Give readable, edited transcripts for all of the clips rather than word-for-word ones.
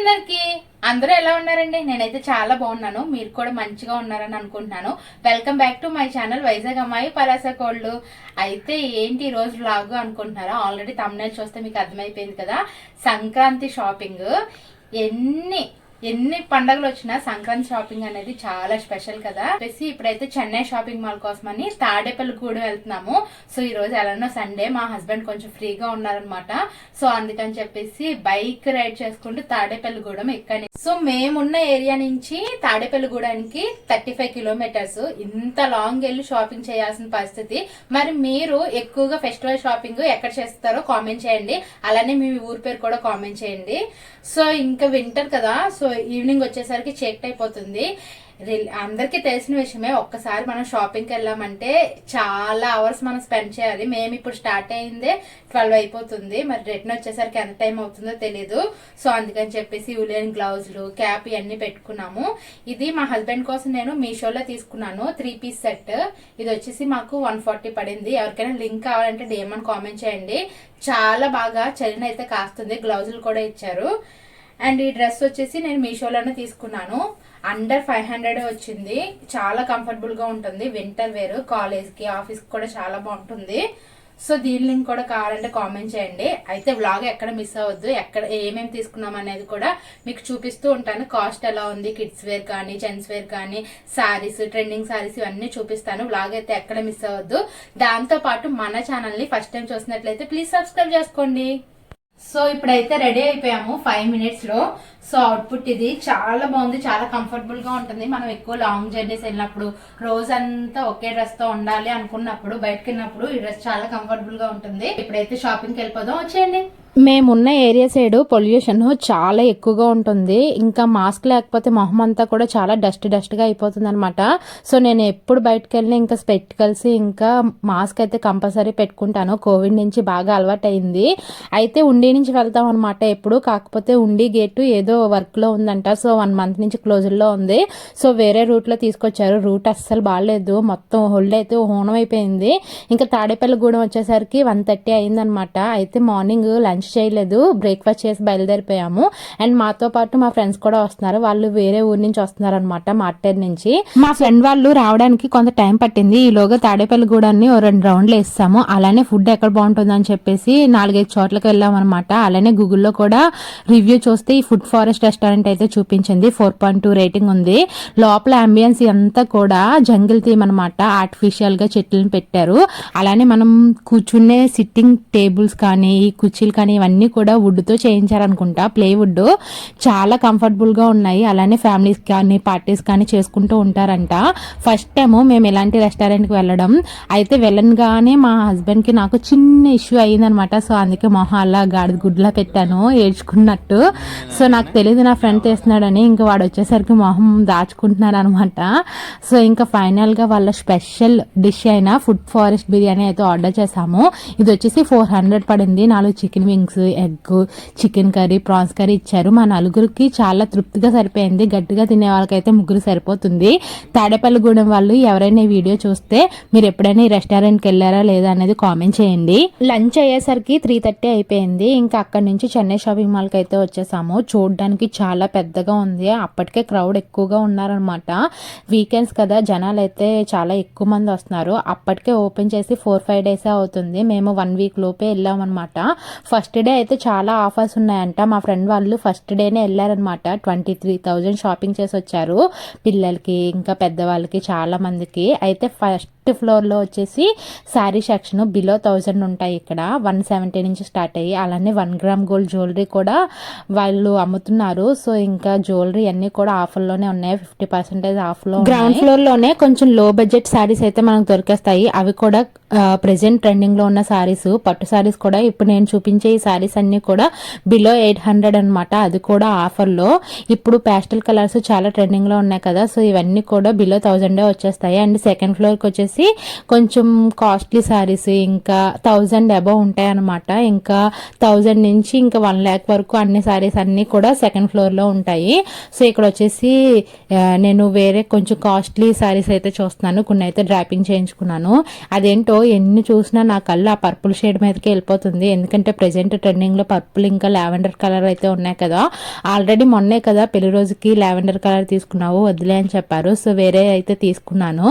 అందరికి అందరూ ఎలా ఉన్నారండి? నేనైతే చాలా బాగున్నాను. మీరు కూడా మంచిగా ఉన్నారని అనుకుంటున్నాను. Welcome back to my channel Vizag అమ్మాయి పరాస కోళ్ళు. అయితే ఏంటి ఈ రోజు వ్లాగ్ అనుకుంటున్నారా? ఆల్రెడీ థంబ్నెయిల్ చూస్తే మీకు అర్థమైపోయింది కదా. సంక్రాంతి షాపింగ్ ఎన్ని పండుగలు వచ్చినా సంక్రాంతి షాపింగ్ అనేది చాలా స్పెషల్ కదా. ఇప్పుడైతే చెన్నై షాపింగ్ మాల్ కోసమని తాడేపల్లిగూడెం వెళ్తున్నాము. సో ఈ రోజు ఎలానో సండే, మా హస్బెండ్ కొంచెం ఫ్రీగా ఉన్నారనమాట. సో అందుకని చెప్పేసి బైక్ రైడ్ చేసుకుంటూ తాడేపల్లిగూడెం ఇక్కడ. సో మేమున్న ఏరియా నుంచి తాడేపల్లిగూడానికి 35 కిలోమీటర్స్. ఇంత లాంగ్ వెళ్ళి షాపింగ్ చేయాల్సిన పరిస్థితి. మరి మీరు ఎక్కువగా ఫెస్టివల్ షాపింగ్ ఎక్కడ చేస్తారో కామెంట్ చేయండి. అలానే మీ ఊరి పేరు కూడా కామెంట్ చేయండి. సో ఇంకా వింటర్ కదా, సో ఈవినింగ్ వచ్చేసరికి చీకటి అయిపోతుంది. అందరికీ తెలిసిన విషయమే, ఒక్కసారి మనం షాపింగ్కి వెళ్ళామంటే చాలా అవర్స్ మనం స్పెండ్ చేయాలి. మేము ఇప్పుడు స్టార్ట్ అయిందే 12 అయిపోతుంది. మరి రిటర్న్ వచ్చేసరికి ఎంత టైం అవుతుందో తెలీదు. సో అందుకని చెప్పేసి ఉలెన్ గ్లౌజులు, క్యాప్ ఇవన్నీ పెట్టుకున్నాము. ఇది మా హస్బెండ్ కోసం నేను మీషోలో తీసుకున్నాను 3 పీస్ సెట్. ఇది వచ్చేసి మాకు 140 పడింది. ఎవరికైనా లింక్ కావాలంటే DM అని కామెంట్ చేయండి. చాలా బాగా చలినైతే కాస్తుంది. గ్లౌజులు కూడా ఇచ్చారు. అండ్ ఈ డ్రెస్ వచ్చేసి నేను మీషోలోనే తీసుకున్నాను. అండర్ 500 వచ్చింది. చాలా కంఫర్టబుల్ గా ఉంటుంది. వింటర్ వేర్, కాలేజ్ కి, ఆఫీస్ కి కూడా చాలా బాగుంటుంది. సో దీని లింక్ కూడా కావాలంటే కామెంట్ చేయండి. అయితే వ్లాగ్ ఎక్కడ మిస్ అవ్వద్దు. ఎక్కడ ఏమేమి తీసుకున్నాం అనేది కూడా మీకు చూపిస్తూ ఉంటాను. కాస్ట్ ఎలా ఉంది, కిడ్స్ వేర్ కానీ జెంట్స్ వేర్ కానీ, సారీస్, ట్రెండింగ్ సారీస్ ఇవన్నీ చూపిస్తాను. వ్లాగ్ అయితే ఎక్కడ మిస్ అవ్వద్దు. దాంతో పాటు మన ఛానల్ ని ఫస్ట్ టైం చూసినట్లయితే ప్లీజ్ సబ్స్క్రైబ్ చేసుకోండి. సో ఇప్పుడైతే రెడీ అయిపోయాము 5 minutes లో. సో అవుట్పుట్ ఇది చాలా బాగుంది. చాలా కంఫర్టబుల్ గా ఉంటుంది. మనం ఎక్కువ లాంగ్ జర్నీస్ వెళ్ళినప్పుడు, రోజంతా ఒకే డ్రెస్ తో ఉండాలి అనుకున్నప్పుడు, బయటకు వెళ్ళినప్పుడు ఈ డ్రెస్ చాలా కంఫర్టబుల్ గా ఉంటుంది. ఇప్పుడైతే షాపింగ్కి వెళ్ళిపోదాం, వచ్చేయండి. మేమున్న ఏరియా సైడ్ పొల్యూషన్ చాలా ఎక్కువగా ఉంటుంది. ఇంకా మాస్క్ లేకపోతే మొహం అంతా కూడా చాలా డస్ట్ గా అయిపోతుంది అనమాట. సో నేను ఎప్పుడు బయటకు వెళ్ళినా ఇంకా స్పెక్టికల్స్, ఇంకా మాస్క్ అయితే కంపల్సరీ పెట్టుకుంటాను. కోవిడ్ నుంచి బాగా అలవాటు అయింది. అయితే ఉండి నుంచి వెళ్తాం అనమాట ఎప్పుడు. కాకపోతే ఉండి గేటు ఏదో వర్క్ లో ఉందంట. సో 1 month నుంచి క్లోజర్ లో ఉంది. సో వేరే రూట్ లో తీసుకొచ్చారు. రూట్ అస్సలు బాగాలేదు. మొత్తం హోల్డ్ అయితే హోనం అయిపోయింది. ఇంకా తాడేపల్లిగూడెం వచ్చేసరికి 1:30 అయిందనమాట. అయితే మార్నింగ్ లంచ్ చేయలేదు, బ్రేక్ఫాస్ట్ చేసి బయలుదేరిపోయాము. అండ్ మాతో పాటు మా ఫ్రెండ్స్ కూడా వస్తున్నారు. వాళ్ళు వేరే ఊరి నుంచి వస్తున్నారు అనమాట, మార్టేర్ నుంచి. మా ఫ్రెండ్ వాళ్ళు రావడానికి కొంత టైం పట్టింది. ఈలోగా తాడేపల్లిగూడాన్ని 2 రౌండ్లు వేస్తాము. అలానే ఫుడ్ ఎక్కడ బాగుంటుంది అని చెప్పేసి 4-5 చోట్లకి వెళ్ళాం అనమాట. అలానే గూగుల్లో కూడా రివ్యూ చూస్తే ఈ ఫుడ్ ఫారెస్ట్ రెస్టారెంట్ అయితే చూపించింది. 4.2 రేటింగ్ ఉంది. లోపల అంబియన్స్ అంతా కూడా జంగిల్ థీమ్ అనమాట. ఆర్టిఫిషియల్ గా చెట్లను పెట్టారు. అలానే మనం కూర్చునే సిట్టింగ్ టేబుల్స్ కానీ, ఈ కుర్చీలు కానీ ఇవన్నీ కూడా వుడ్ తో చేయించారనుకుంటా, ప్లేవుడ్. చాలా కంఫర్టబుల్ గా ఉన్నాయి. అలానే ఫ్యామిలీస్ కానీ పార్టీస్ కానీ చేసుకుంటూ ఉంటారంట. ఫస్ట్ టైం మేము ఇలాంటి రెస్టారెంట్ కి వెళ్ళడం. అయితే వెళ్ళగానే మా హస్బెండ్ కి నాకు చిన్న ఇష్యూ అయ్యిందనమాట. సో అందుకే మొహం అలా గాడిద గుడ్లా పెట్టాను, ఏడ్చుకున్నట్టు. సో నాకు తెలియదు నా ఫ్రెండ్ చేస్తున్నాడని. ఇంకా వాడు వచ్చేసరికి మొహం దాచుకుంటున్నారు అనమాట. సో ఇంకా ఫైనల్ గా వాళ్ళ స్పెషల్ డిష్ అయిన ఫుడ్ ఫారెస్ట్ బిర్యానీ అయితే ఆర్డర్ చేసాము. ఇది వచ్చేసి 400 పడింది. 4 chicken wings, egg, chicken curry, prawns curry ఇచ్చారు. మా నలుగురికి చాలా తృప్తిగా సరిపోయింది. గట్టిగా తినే వాళ్ళకైతే 3 సరిపోతుంది. తాడేపల్లిగూడెం వాళ్ళు ఎవరైనా ఈ వీడియో చూస్తే మీరు ఎప్పుడైనా ఈ రెస్టారెంట్కి వెళ్ళారా లేదా అనేది కామెంట్ చేయండి. లంచ్ అయ్యేసరికి 3:30 అయిపోయింది. ఇంకా అక్కడ నుంచి చెన్నై షాపింగ్ మాల్కి అయితే వచ్చేసాము. చూడడానికి చాలా పెద్దగా ఉంది. అప్పటికే క్రౌడ్ ఎక్కువగా ఉన్నారనమాట. వీకెండ్స్ కదా, జనాలు అయితే చాలా ఎక్కువ మంది వస్తున్నారు. అప్పటికే ఓపెన్ చేసి 4-5 days అవుతుంది. మేము 1 week లోపే వెళ్ళామన్నమాట. ఫస్ట్ డే అయితే చాలా ఆఫర్స్ ఉన్నాయంట. మా ఫ్రెండ్ వాళ్ళు ఫస్ట్ డేనే వెళ్ళారనమాట. 23,000 షాపింగ్ చేసి వచ్చారు. పిల్లలకి ఇంకా పెద్దవాళ్ళకి చాలా మందికి. అయితే ఫస్ట్ ఫ్లోర్ లో వచ్చేసి శారీ సెక్షన్ బిలో 1000 ఉంటాయి. ఇక్కడ 170 నుంచి స్టార్ట్ అయ్యి, అలానే 1 gram గోల్డ్ జ్యువెలరీ కూడా వాళ్ళు అమ్ముతున్నారు. సో ఇంకా జ్యువెలరీ అన్ని కూడా ఆఫర్ లోనే ఉన్నాయి. 50% ఆఫ్ లో. గ్రౌండ్ ఫ్లోర్ లోనే కొంచెం లో బడ్జెట్ శారీస్ అయితే మనకు దొరికేస్తాయి. అవి కూడా ప్రెసెంట్ ట్రెండింగ్ లో ఉన్న శారీస్, పట్టు శారీస్ కూడా. ఇప్పుడు నేను చూపించే ఈ శారీస్ అన్ని కూడా బిలో 800 అనమాట. అది కూడా ఆఫర్ లో. ఇప్పుడు ప్యాస్టల్ కలర్స్ చాలా ట్రెండింగ్ లో ఉన్నాయి కదా. సో ఇవన్నీ కూడా బిలో 1000 వచ్చేస్తాయి. అండ్ సెకండ్ ఫ్లోర్ కి వచ్చేసి వచ్చేసి కొంచెం కాస్ట్లీ శారీస్ ఇంకా 1000 అబవ్ ఉంటాయి అనమాట. ఇంకా 1000 నుంచి ఇంకా 1 lakh వరకు అన్ని శారీస్ అన్నీ కూడా సెకండ్ ఫ్లోర్లో ఉంటాయి. సో ఇక్కడ వచ్చేసి నేను వేరే కొంచెం కాస్ట్లీ శారీస్ అయితే చూస్తున్నాను. కొన్ని అయితే డ్రాపింగ్ చేయించుకున్నాను. అదేంటో ఎన్ని చూసినా నా కళ్ళు ఆ పర్పుల్ షేడ్ మీదకి వెళ్ళిపోతుంది. ఎందుకంటే ప్రెజెంట్ ట్రెండింగ్లో పర్పుల్ ఇంకా లావెండర్ కలర్ అయితే ఉన్నాయి కదా. ఆల్రెడీ మొన్నే కదా పెళ్లి రోజుకి లావెండర్ కలర్ తీసుకున్నావు వదిలే అని చెప్పారు. సో వేరే అయితే తీసుకున్నాను.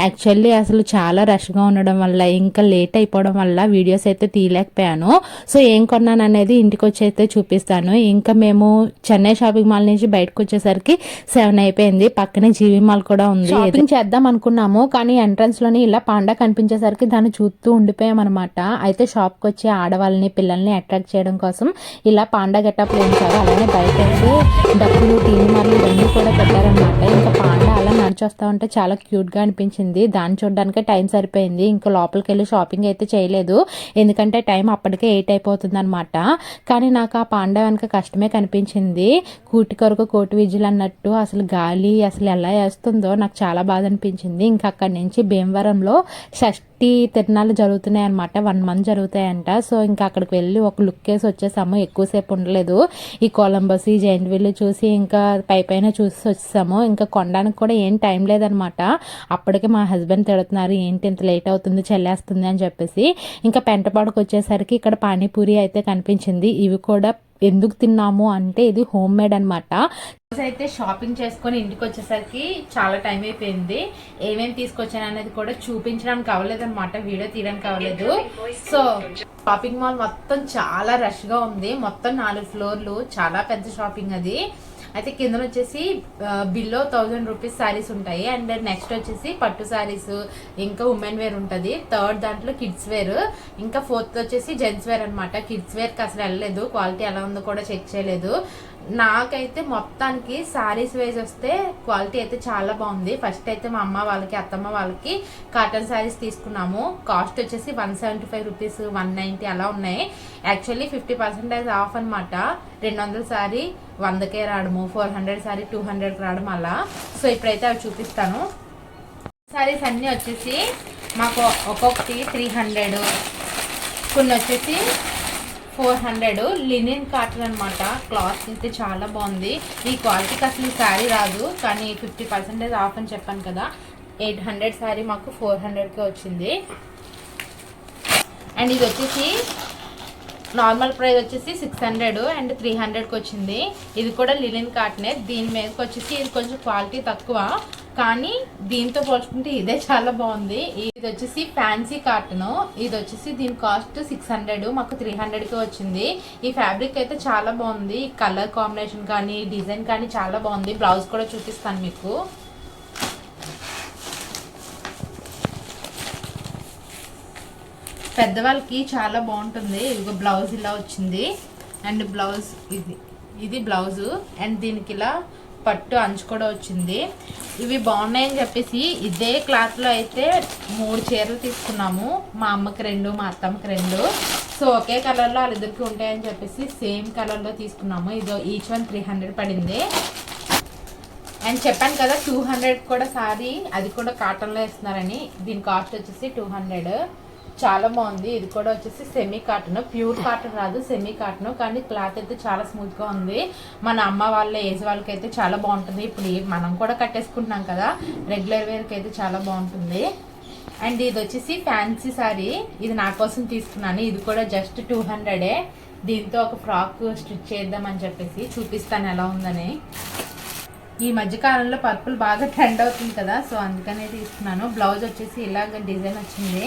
యాక్చువల్లీ అసలు చాలా రష్గా ఉండడం వల్ల ఇంకా లేట్ అయిపోవడం వల్ల వీడియోస్ అయితే తీయలేకపోయాను. సో ఏం కొన్నాను అనేది ఇంటికి వచ్చి అయితే చూపిస్తాను. ఇంకా మేము చెన్నై షాపింగ్ మాల్ నుంచి బయటకు వచ్చేసరికి 7 అయిపోయింది. పక్కనే జీవి మాల్ కూడా ఉంది. షాపింగ్ చేద్దాం అనుకున్నాము కానీ ఎంట్రన్స్ లోని ఇలా పాండా కనిపించేసరికి దాన్ని చూస్తూ ఉండిపోయాం అనమాట. అయితే షాప్కి వచ్చి ఆడవాళ్ళని పిల్లల్ని అట్రాక్ట్ చేయడం కోసం ఇలా పాండా గెటప్ వేయించారు. అలానే బయట అయితే డబ్బులు టీవీ మార్లు ఇవన్నీ కూడా పెట్టారనమాట. ఇంకా పాండా అలా నడిచొస్తా ఉంటే చాలా క్యూట్గా అనిపించింది. దాన్ని చూడడానికి టైం సరిపోయింది. ఇంకా లోపలికి వెళ్ళి షాపింగ్ అయితే చేయలేదు. ఎందుకంటే టైం అప్పటికే 8 అయిపోతుంది అనమాట. కానీ నాకు ఆ పాండా వెనక కష్టమే కనిపించింది. కూటి కొరకు కోటి విద్యలు అన్నట్టు అసలు గాలి అసలు ఎలా వేస్తుందో నాకు చాలా బాధ అనిపించింది. ఇంకా అక్కడి నుంచి భీమవరంలో షష్ఠి తిరణాలు జరుగుతున్నాయి అనమాట. 1 month జరుగుతాయంట. సో ఇంకా అక్కడికి వెళ్ళి ఒక లుక్ వేసి వచ్చేసాము. ఎక్కువసేపు ఉండలేదు. ఈ కొలంబస్ ఈ జైంట్ వీల్ చూసి ఇంకా పైన చూసి వచ్చేసాము. ఇంకా కొనడానికి కూడా ఏం టైం లేదనమాట. అప్పటికే మా హస్బెండ్ తిడుతున్నారు, ఏంటి ఇంత లేట్ అవుతుంది చెల్లేస్తుంది అని చెప్పేసి. ఇంకా పెంటపాడుకు వచ్చేసరికి ఇక్కడ పానీపూరి అయితే కనిపించింది. ఇవి కూడా ఎందుకు తిన్నాము అంటే ఇది హోమ్ మేడ్ అనమాట. అయితే షాపింగ్ చేసుకొని ఇంటికి వచ్చేసరికి చాలా టైం అయిపోయింది. ఏమేమి తీసుకొచ్చాను అనేది కూడా చూపించడానికి అవ్వలేదన్నమాట, వీడియో తీయడానికి అవ్వలేదు. సో షాపింగ్ మాల్ మొత్తం చాలా రష్గా ఉంది. మొత్తం 4 ఫ్లోర్లు, చాలా పెద్ద షాపింగ్ అది. అయితే కింద వచ్చేసి బిలో 1000 రూపీస్ శారీస్ ఉంటాయి. అండ్ నెక్స్ట్ వచ్చేసి పట్టు శారీస్, ఇంకా ఉమెన్ వేర్ ఉంటుంది. థర్డ్ దాంట్లో కిడ్స్ వేర్, ఇంకా ఫోర్త్ వచ్చేసి జెంట్స్ వేర్ అనమాట. కిడ్స్ వేర్కి అసలు వెళ్ళలేదు, క్వాలిటీ ఎలా ఉందో కూడా చెక్ చేయలేదు. నాకైతే మొత్తానికి శారీస్ వైజ్ వస్తే క్వాలిటీ అయితే చాలా బాగుంది. ఫస్ట్ అయితే మా అమ్మ వాళ్ళకి అత్తమ్మ వాళ్ళకి కాటన్ శారీస్ తీసుకున్నాము. కాస్ట్ వచ్చేసి 175 రూపీస్ 190 అలా ఉన్నాయి. యాక్చువల్లీ 50% ఆఫ్ అనమాట. 200 శారీ 100కే రావడము, 400 శారీ 200కి రావడం అలా. సో ఇప్పుడైతే అవి చూపిస్తాను. శారీస్ అన్నీ వచ్చేసి మాకు ఒక్కొక్కటి 300, కొన్ని వచ్చేసి 400. లినిన్ కాటన్ అనమాట. క్లాత్ అయితే చాలా బాగుంది. ఈ క్వాలిటీకి అసలు ఈ శారీ రాదు, కానీ 50% ఆఫ్ అని చెప్పాను కదా. 800 శారీ మాకు 400కే వచ్చింది. అండ్ ఇది వచ్చేసి నార్మల్ ప్రైస్ వచ్చేసి 600 అండ్ 300కి వచ్చింది. ఇది కూడా లినిన్ కాటనే. దీని మీదకి వచ్చేసి ఇది కొంచెం క్వాలిటీ తక్కువ, కానీ దీంతో పోల్చుకుంటే ఇదే చాలా బాగుంది. ఇది వచ్చేసి ఫ్యాన్సీ కాటన్. ఇది వచ్చేసి దీని కాస్ట్ 600, మాకు 300కి వచ్చింది. ఈ ఫ్యాబ్రిక్ అయితే చాలా బాగుంది. కలర్ కాంబినేషన్ కానీ డిజైన్ కానీ చాలా బాగుంది. బ్లౌజ్ కూడా చూపిస్తాను మీకు. పెద్దవాళ్ళకి చాలా బాగుంటుంది. ఇదిగో బ్లౌజ్ ఇలా వచ్చింది. అండ్ బ్లౌజ్ ఇది బ్లౌజు. అండ్ దీనికి ఇలా పట్టు అంచు కూడా వచ్చింది. ఇవి బాగున్నాయని చెప్పేసి ఇదే క్లాత్లో అయితే 3 చీరలు తీసుకున్నాము. మా అమ్మకి 2, మా అత్తమ్మకి 2. సో ఒకే కలర్లో వాళ్ళిద్దరికి ఉంటాయని చెప్పేసి సేమ్ కలర్లో తీసుకున్నాము. ఇదో ఈచ్ వన్ 300 పడింది. అండ్ చెప్పాను కదా 200 కూడా సారీ, అది కూడా కాటన్లో ఇస్తున్నారని. దీని కాస్ట్ వచ్చేసి 200. చాలా బాగుంది. ఇది కూడా వచ్చేసి సెమీ కాటన్, ప్యూర్ కాటన్ రాదు, సెమీ కాటన్. కానీ క్లాత్ అయితే చాలా స్మూత్గా ఉంది. మన అమ్మ వాళ్ళ ఏజ్ వాళ్ళకి అయితే చాలా బాగుంటుంది. ఇప్పుడు మనం కూడా కట్టేసుకుంటున్నాం కదా, రెగ్యులర్ వేర్కి అయితే చాలా బాగుంటుంది. అండ్ ఇది వచ్చేసి ఫ్యాన్సీ శారీ. ఇది నా కోసం తీసుకున్నాను. ఇది కూడా జస్ట్ 200. దీంతో ఒక ఫ్రాక్ స్టిచ్ చేద్దామని చెప్పేసి చూపిస్తాను ఎలా ఉందని. ఈ మధ్యకాలంలో పర్పుల్ బాగా ట్రెండ్ అవుతుంది కదా, సో అందుకనే తీసుకున్నాను. బ్లౌజ్ వచ్చేసి ఇలాగ డిజైన్ వచ్చింది.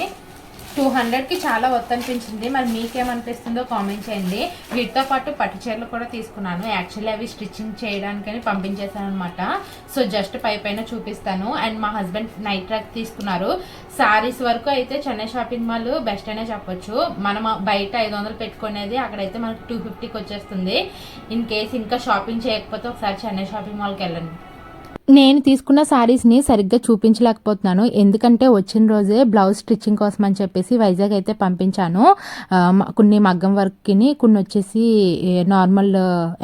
200కి చాలా వర్త్ అనిపించింది. మరి మీకేమనిపిస్తుందో కామెంట్ చేయండి. వీటితో పాటు పట్టు చీరలు కూడా తీసుకున్నాను. యాక్చువల్లీ అవి స్టిచ్చింగ్ చేయడానికని పంపించేసాను అనమాట. సో జస్ట్ పైన చూపిస్తాను. అండ్ మా హస్బెండ్ నైట్ ట్రాక్ తీసుకున్నారు. శారీస్ వరకు అయితే చెన్నై షాపింగ్ మాల్ బెస్ట్ అనే చెప్పొచ్చు. మనం బయట 500 పెట్టుకునేది అక్కడైతే మనకు 250కి వచ్చేస్తుంది. ఇన్ కేసు ఇంకా షాపింగ్ చేయకపోతే ఒకసారి చెన్నై షాపింగ్ మాల్కి వెళ్ళండి. నేను తీసుకున్న శారీస్ని సరిగ్గా చూపించలేకపోతున్నాను, ఎందుకంటే వచ్చిన రోజే బ్లౌజ్ స్టిచ్చింగ్ కోసం అని చెప్పేసి వైజాగ్ అయితే పంపించాను. కొన్ని మగ్గం వర్క్ని, కొన్ని వచ్చేసి నార్మల్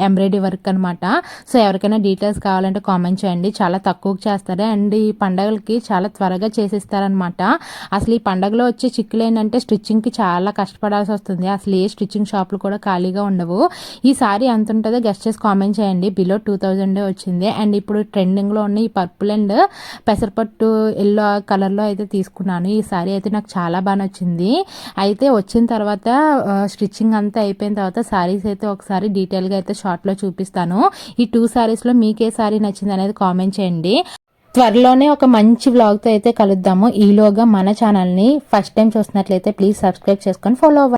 ఎంబ్రాయిడరీ వర్క్ అనమాట. సో ఎవరికైనా డీటెయిల్స్ కావాలంటే కామెంట్ చేయండి, చాలా తక్కువకి చేస్తారు అండ్ ఈ పండగలకి చాలా త్వరగా చేసిస్తారనమాట. అసలు ఈ పండగలో వచ్చే చిక్కులు ఏంటంటే స్టిచ్చింగ్కి చాలా కష్టపడాల్సి వస్తుంది, అసలు ఏ స్టిచ్చింగ్ షాపులు కూడా ఖాళీగా ఉండవు. ఈ సారీ ఎంత ఉంటుందో గెస్ట్ చేసి కామెంట్ చేయండి. బిలో 2000 వచ్చింది. అండ్ ఇప్పుడు ట్రెండింగ్లో ఉన్న ఈ పర్పుల్ అండ్ పెసరపట్టు ఎల్లో కలర్లో అయితే తీసుకున్నాను. ఈ సారీ అయితే నాకు చాలా బాగా నచ్చింది. అయితే వచ్చిన తర్వాత స్టిచ్చింగ్ అంతా అయిపోయిన తర్వాత సారీస్ అయితే ఒకసారి డీటెయిల్గా అయితే షార్ట్లో చూపిస్తాను. ఈ 2 సారీస్లో మీకే సారీ నచ్చింది అనేది కామెంట్ చేయండి. త్వరలోనే ఒక మంచి వ్లాగ్తో అయితే కలుద్దాము. ఈలోగా మన ఛానల్ని ఫస్ట్ టైం చూస్తున్నట్లయితే ప్లీజ్ సబ్స్క్రైబ్ చేసుకొని ఫాలో అవ్వండి.